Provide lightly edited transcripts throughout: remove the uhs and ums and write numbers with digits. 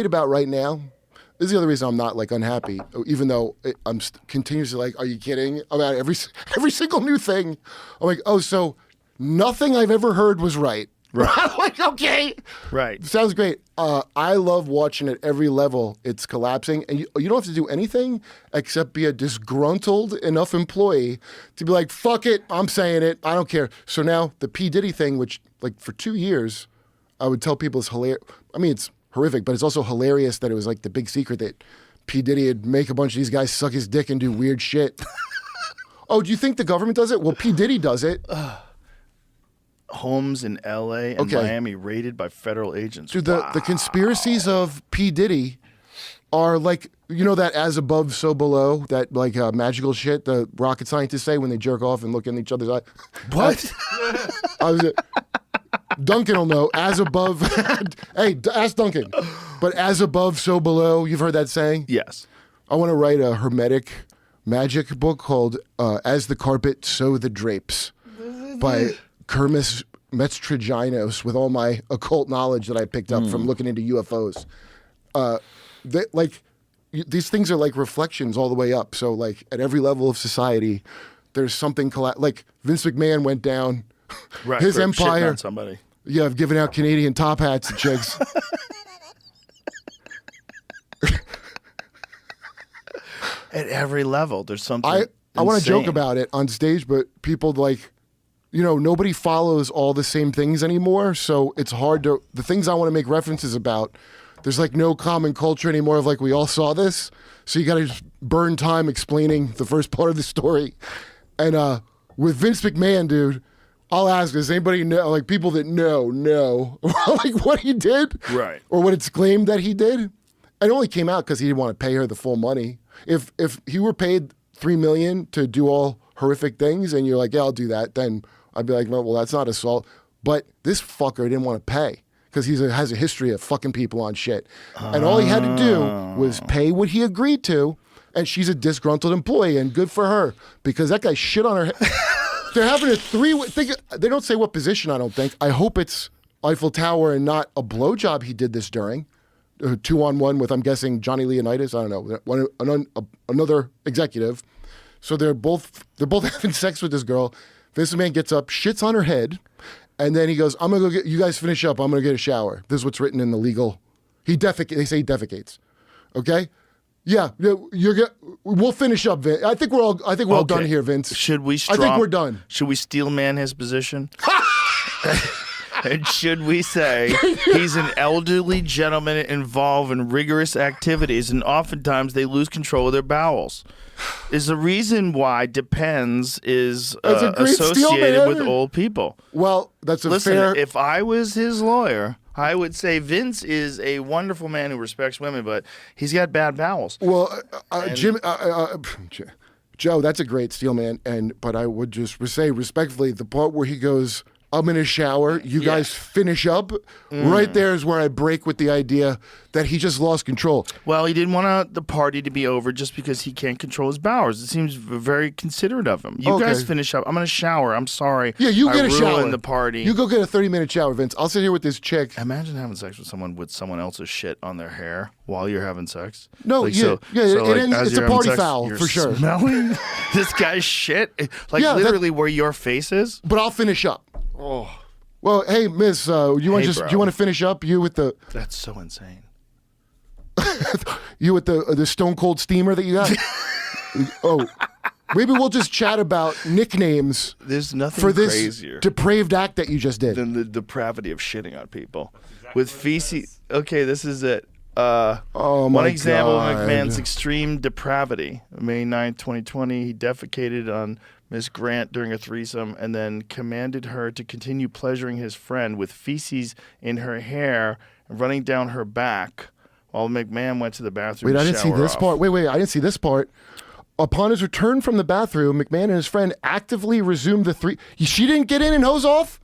about right now. This is the other reason I'm not like unhappy, even though I'm continuously like, are you kidding? About every single new thing. I'm like, oh, so nothing I've ever heard was right. Right. I'm like, okay. Right. Sounds great. I love watching at every level it's collapsing, and you don't have to do anything except be a disgruntled enough employee to be like, fuck it, I'm saying it, I don't care. So now the P. Diddy thing, which like for 2 years, I would tell people it's hilarious. I mean, it's horrific, but it's also hilarious that it was like the big secret that P. Diddy would make a bunch of these guys suck his dick and do weird shit. Oh, do you think the government does it? Well, P. Diddy does it. Homes in L.A. and Miami raided by federal agents. Dude, the conspiracies of P. Diddy are like, you know that as above, so below, that like magical shit the rocket scientists say when they jerk off and look in each other's eye. What? Duncan will know. As above, hey, ask Duncan. But as above, so below. You've heard that saying? Yes. I want to write a hermetic magic book called As the Carpet, So the Drapes by Kermis Metztriginos, with all my occult knowledge that I picked up from looking into UFOs. These things are like reflections all the way up. So like at every level of society, there's something like Vince McMahon went down. Right, his empire. On somebody. Yeah, I've given out Canadian top hats to chicks. At every level, there's something. I want to joke about it on stage, but people like, you know, nobody follows all the same things anymore. So it's hard to, the things I want to make references about, there's like no common culture anymore of like, we all saw this. So you got to just burn time explaining the first part of the story. And with Vince McMahon, dude, I'll ask, does anybody know, like people that know, like what he did? Right. Or what it's claimed that he did? It only came out because he didn't want to pay her the full money. If he were paid $3 million to do all horrific things and you're like, yeah, I'll do that, then I'd be like, well, that's not assault. But this fucker didn't want to pay because he has a history of fucking people on shit. And all he had to do was pay what he agreed to, and she's a disgruntled employee, and good for her because that guy shit on her head. They're having a they don't say what position, I don't think. I hope it's Eiffel Tower and not a blowjob he did this during. 2-on-1 with, I'm guessing, Johnny Leonidas. I don't know, another executive. So they're both having sex with this girl. Vince McMahon gets up, shits on her head, and then he goes, "I'm gonna go get you guys finish up. I'm gonna get a shower." This is what's written in the legal. They say he defecates. Okay. Yeah, we'll finish up, Vince. I think we're all done here, Vince. Should we? I think we're done. Should we steel man his position? And should we say he's an elderly gentleman involved in rigorous activities, and oftentimes they lose control of their bowels? Is the reason why depends is associated with old people. Well, that's a Listen, fair. if I was his lawyer, I would say Vince is a wonderful man who respects women, but he's got bad bowels. Well, Joe, that's a great steel man, but I would just say respectfully, the part where he goes, I'm in a shower, you guys finish up, right there is where I break with the idea that he just lost control. Well, he didn't want the party to be over just because he can't control his bowels. It seems very considerate of him. You guys finish up. I'm in a shower. I'm sorry. Yeah, you get a shower. I ruined the party. You go get a 30-minute shower, Vince. I'll sit here with this chick. Imagine having sex with someone else's shit on their hair while you're having sex. No, it's a party foul for sure. Smelling this guy's shit, literally where your face is. But I'll finish up. Oh. Well, hey, miss, do you want to finish up? You with the... That's so insane. You with the stone cold steamer that you got? Oh. Maybe we'll just chat about nicknames. There's nothing for this crazier depraved act that you just did. Than the depravity of shitting on people. With feces. Okay, this is it. One example of McMahon's extreme depravity. May 9th, 2020, he defecated on Miss Grant during a threesome and then commanded her to continue pleasuring his friend with feces in her hair running down her back while McMahon went to the bathroom. Wait, I didn't see this part. Wait, I didn't see this part. Upon his return from the bathroom, McMahon and his friend actively resumed the She didn't get in and hose off?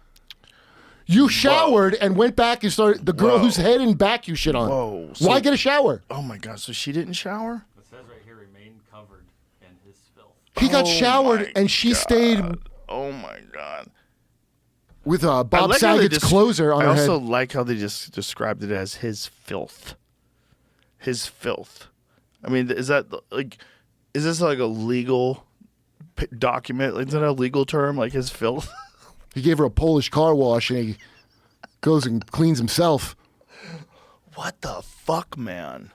You showered and went back and started the girl whose head and back you shit on. Whoa. Why get a shower? Oh my God, so she didn't shower? It says right here, remain covered in his filth. He got showered and she stayed. Oh my God. With Bob Saget's closer on her head. I also like how they just described it as his filth. his filth. I mean, is that like, is this like a legal document? Is that a legal term, like his filth? He gave her a Polish car wash, and he goes and cleans himself. What the fuck, man?